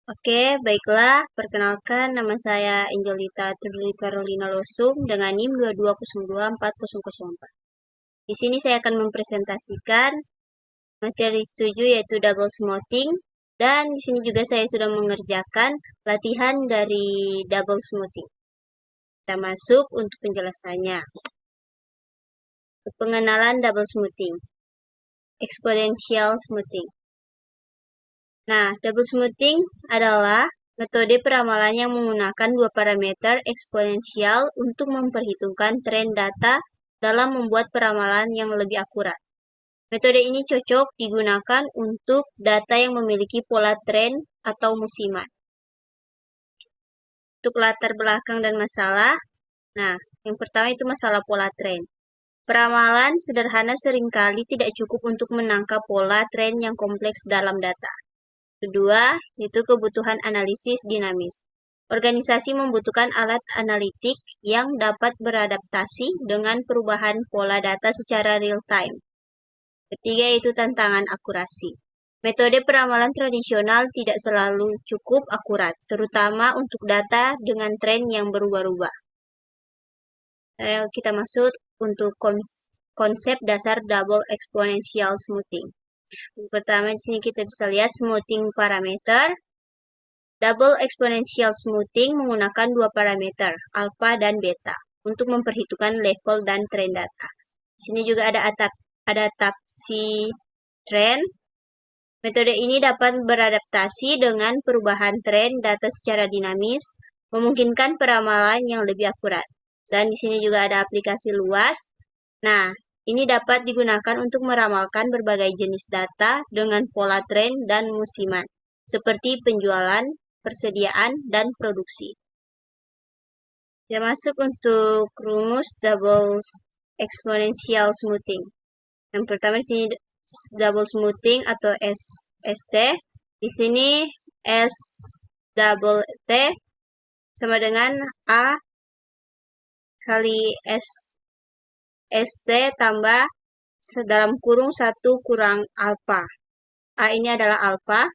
Oke, baiklah. Perkenalkan, nama saya Angelita Truli Carolina Losum dengan NIM 22024004. Di sini saya akan mempresentasikan materi 7 yaitu double smoothing, dan di sini juga saya sudah mengerjakan latihan dari double smoothing. Kita masuk untuk penjelasannya. Pengenalan double smoothing, exponential smoothing. Nah, double smoothing adalah metode peramalan yang menggunakan dua parameter eksponensial untuk memperhitungkan tren data dalam membuat peramalan yang lebih akurat. Metode ini cocok digunakan untuk data yang memiliki pola tren atau musiman. Untuk latar belakang dan masalah, nah, yang pertama itu masalah pola tren. Peramalan sederhana seringkali tidak cukup untuk menangkap pola tren yang kompleks dalam data. Kedua, itu kebutuhan analisis dinamis. Organisasi membutuhkan alat analitik yang dapat beradaptasi dengan perubahan pola data secara real-time. Ketiga, itu tantangan akurasi. Metode peramalan tradisional tidak selalu cukup akurat, terutama untuk data dengan tren yang berubah-ubah. Kita masuk untuk konsep dasar double exponential smoothing. Pertama di sini kita bisa lihat smoothing parameter. Double exponential smoothing menggunakan dua parameter, alpha dan beta, untuk memperhitungkan level dan tren data. Di sini juga ada adaptasi tren. Metode ini dapat beradaptasi dengan perubahan tren data secara dinamis, memungkinkan peramalan yang lebih akurat. Dan di sini juga ada aplikasi luas. Nah, ini dapat digunakan untuk meramalkan berbagai jenis data dengan pola tren dan musiman, seperti penjualan, persediaan, dan produksi. Kita masuk untuk rumus double exponential smoothing. Yang pertama di sini double smoothing atau ST. Di sini S double T sama dengan A kali ST tambah dalam kurung 1 kurang alpha. A ini adalah alpha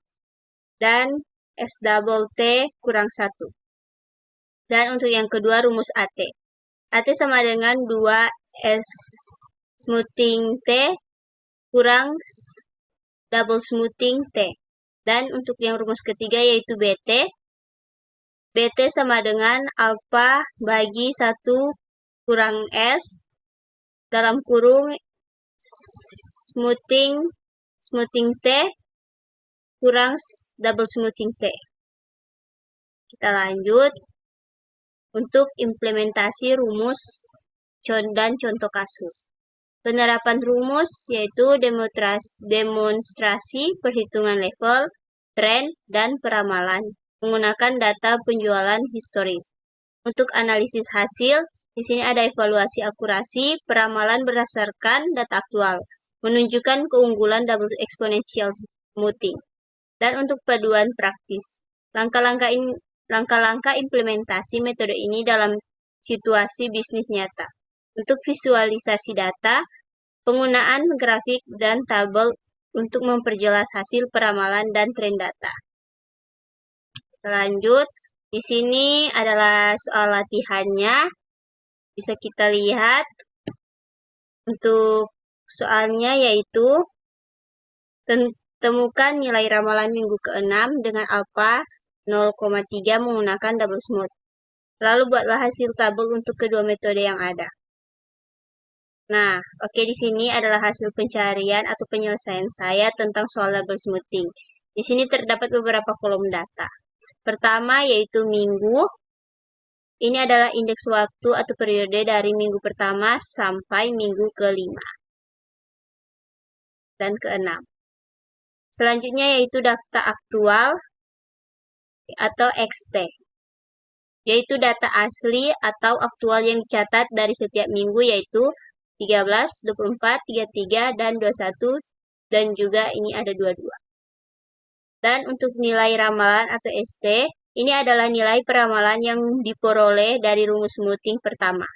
dan S double T kurang 1. Dan untuk yang kedua rumus AT. AT sama dengan 2 S smoothing T kurang double smoothing T. Dan untuk yang rumus ketiga yaitu BT. BT sama dengan alpha bagi 1 kurang S dalam kurung smoothing T kurang double smoothing T. Kita lanjut untuk implementasi rumus dan contoh kasus. Penerapan rumus yaitu demonstrasi perhitungan level, tren, dan peramalan menggunakan data penjualan historis. Untuk analisis hasil, di sini ada evaluasi akurasi peramalan berdasarkan data aktual, menunjukkan keunggulan double exponential smoothing. Dan untuk paduan praktis, langkah-langkah implementasi metode ini dalam situasi bisnis nyata. Untuk visualisasi data, penggunaan grafik dan tabel untuk memperjelas hasil peramalan dan tren data. Lanjut, di sini adalah soal latihannya. Bisa kita lihat untuk soalnya yaitu temukan nilai ramalan minggu ke-6 dengan alpha 0,3 menggunakan double smooth. Lalu buatlah hasil tabel untuk kedua metode yang ada. Nah, oke, di sini adalah hasil pencarian atau penyelesaian saya tentang soal double smoothing. Di sini terdapat beberapa kolom data. Pertama yaitu minggu. Ini adalah indeks waktu atau periode dari minggu pertama sampai minggu ke-5 dan ke-6. Selanjutnya yaitu data aktual atau XT, yaitu data asli atau aktual yang dicatat dari setiap minggu yaitu 13, 24, 33, dan 21, dan juga ini ada 22. Dan untuk nilai ramalan atau ST, ini adalah nilai peramalan yang diperoleh dari rumus smoothing pertama.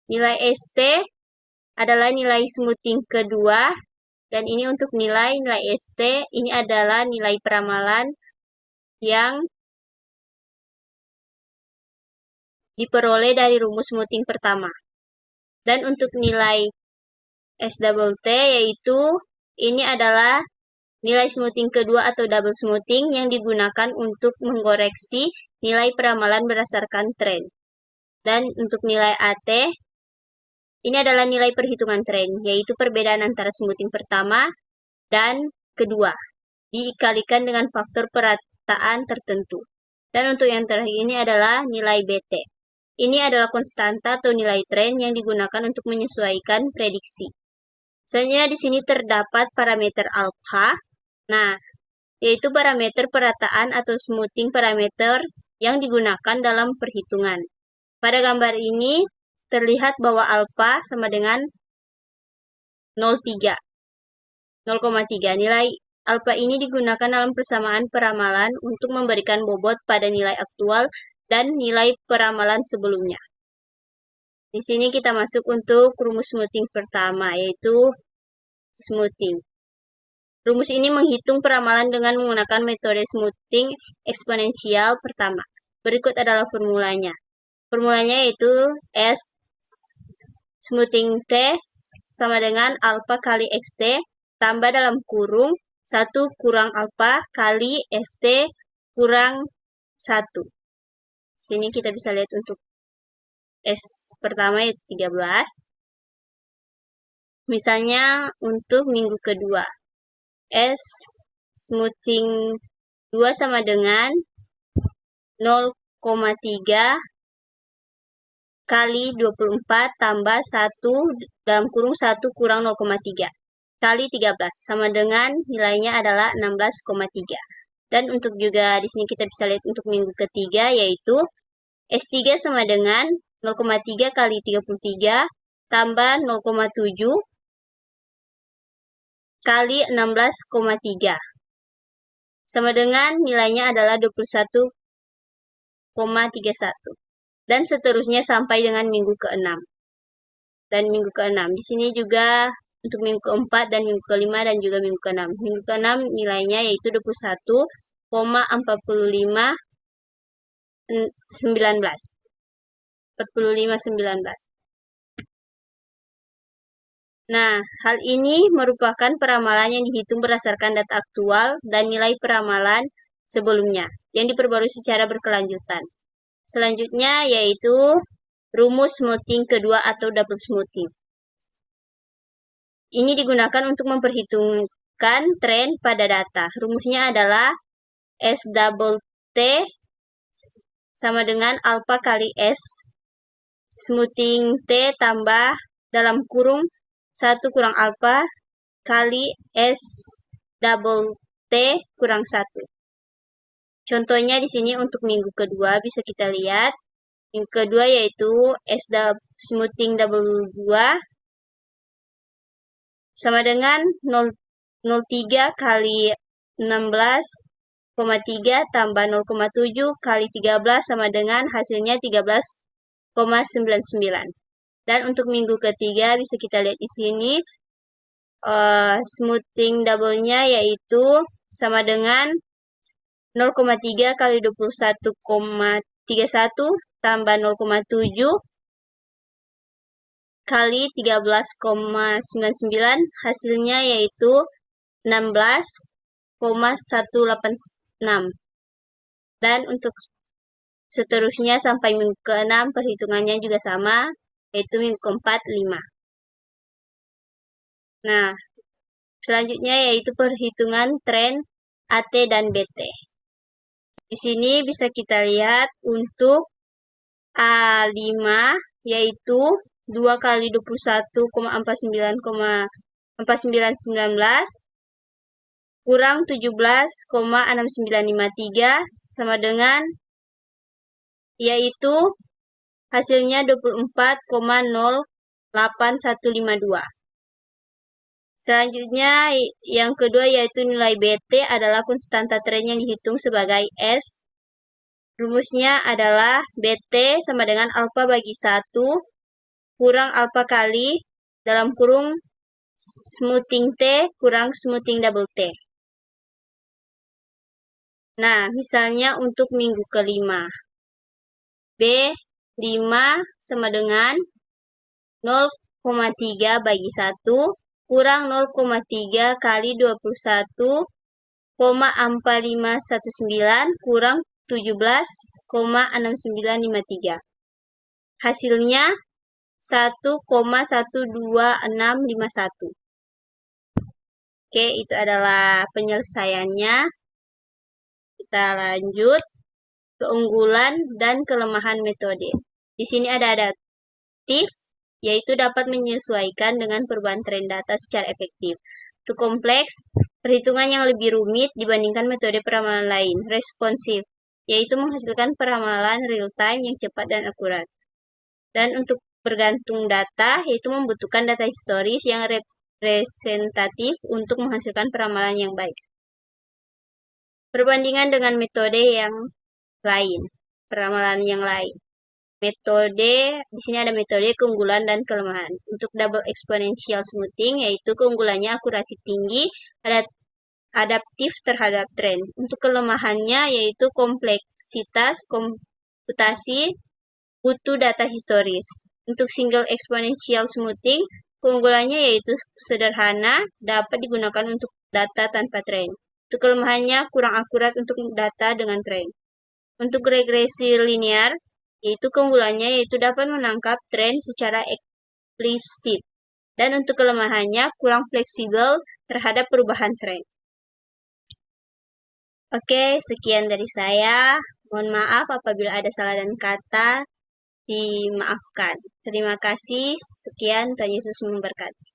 Nilai ST adalah nilai smoothing kedua Dan ini untuk nilai ST, ini adalah nilai peramalan yang diperoleh dari rumus smoothing pertama. Dan untuk nilai SWT yaitu ini adalah nilai smoothing kedua atau double smoothing yang digunakan untuk mengoreksi nilai peramalan berdasarkan tren. Dan untuk nilai AT, ini adalah nilai perhitungan tren, yaitu perbedaan antara smoothing pertama dan kedua, dikalikan dengan faktor perataan tertentu. Dan untuk yang terakhir ini adalah nilai BT. Ini adalah konstanta atau nilai tren yang digunakan untuk menyesuaikan prediksi. Selanjutnya di sini terdapat parameter alpha. Nah, yaitu parameter perataan atau smoothing parameter yang digunakan dalam perhitungan. Pada gambar ini terlihat bahwa alpha sama dengan 0,3. Nilai alpha ini digunakan dalam persamaan peramalan untuk memberikan bobot pada nilai aktual dan nilai peramalan sebelumnya. Di sini kita masuk untuk rumus smoothing pertama, yaitu smoothing. Rumus ini menghitung peramalan dengan menggunakan metode smoothing eksponensial pertama. Berikut adalah formulanya. Formulanya yaitu S smoothing T sama dengan alpha kali XT tambah dalam kurung 1 kurang alpha kali ST kurang 1. Sini kita bisa lihat untuk S pertama yaitu 13. Misalnya untuk minggu kedua. S smoothing 2 sama dengan 0,3 kali 24 tambah 1 dalam kurung 1 kurang 0,3 kali 13 sama dengan nilainya adalah 16,3. Dan untuk juga di sini kita bisa lihat untuk minggu ketiga yaitu S3 sama dengan 0,3 kali 33 tambah 0,7 kali 16,3 sama dengan nilainya adalah 21,31. Dan seterusnya sampai dengan minggu ke-6. Dan minggu ke-6. Di sini juga untuk minggu ke-4 dan minggu ke-5 dan juga minggu ke-6. Minggu ke-6 nilainya yaitu 21,4519. Nah, hal ini merupakan peramalan yang dihitung berdasarkan data aktual dan nilai peramalan sebelumnya yang diperbarui secara berkelanjutan. Selanjutnya yaitu rumus smoothing kedua atau double smoothing. Ini digunakan untuk memperhitungkan tren pada data. Rumusnya adalah S double T sama dengan alpha kali S smoothing T tambah dalam kurung 1 kurang alpha kali S double T kurang 1. Contohnya di sini untuk minggu kedua bisa kita lihat. Minggu kedua yaitu S smoothing double 2 sama dengan 0,3 kali 16,3 tambah 0,7 kali 13 sama dengan hasilnya 13,99. Dan untuk minggu ketiga bisa kita lihat di sini smoothing double-nya yaitu sama dengan 0,3 kali 21,31 tambah 0,7 kali 13,99 hasilnya yaitu 16,186. Dan untuk seterusnya sampai minggu ke-6 perhitungannya juga sama, yaitu minggu ke-4, 5. Nah, selanjutnya yaitu perhitungan tren AT dan BT. Di sini bisa kita lihat untuk A5 yaitu 2 kali 21,49,4919 kurang 17,6953 sama dengan yaitu hasilnya 24,08152. Selanjutnya yang kedua yaitu nilai BT adalah konstanta tren yang dihitung sebagai S. Rumusnya adalah BT sama dengan alpha bagi 1 kurang alpha kali dalam kurung smoothing T kurang smoothing double T. Nah, misalnya untuk minggu kelima. B5 sama dengan 0,3 bagi 1 kurang 0,3 kali 21,4519 kurang 17,6953. Hasilnya 1,12651. Oke, itu adalah penyelesaiannya. Kita lanjut. Keunggulan dan kelemahan metode. Di sini ada adaptif, yaitu dapat menyesuaikan dengan perubahan tren data secara efektif. Untuk kompleks, perhitungan yang lebih rumit dibandingkan metode peramalan lain. Responsif, yaitu menghasilkan peramalan real-time yang cepat dan akurat. Dan untuk bergantung data, yaitu membutuhkan data historis yang representatif untuk menghasilkan peramalan yang baik. Perbandingan dengan metode yang lain, peramalan yang lain. Metode, di sini ada metode keunggulan dan kelemahan. Untuk double exponential smoothing, yaitu keunggulannya akurasi tinggi, adaptif terhadap tren. Untuk kelemahannya, yaitu kompleksitas komputasi, butuh data historis. Untuk single exponential smoothing, keunggulannya yaitu sederhana, dapat digunakan untuk data tanpa tren. Untuk kelemahannya, kurang akurat untuk data dengan tren. Untuk regresi linear, yaitu keunggulannya yaitu dapat menangkap tren secara eksplisit. Dan untuk kelemahannya, kurang fleksibel terhadap perubahan tren. Oke, sekian dari saya. Mohon maaf apabila ada salah dan kata, dimaafkan. Terima kasih. Sekian, Tuhan Yesus memberkati.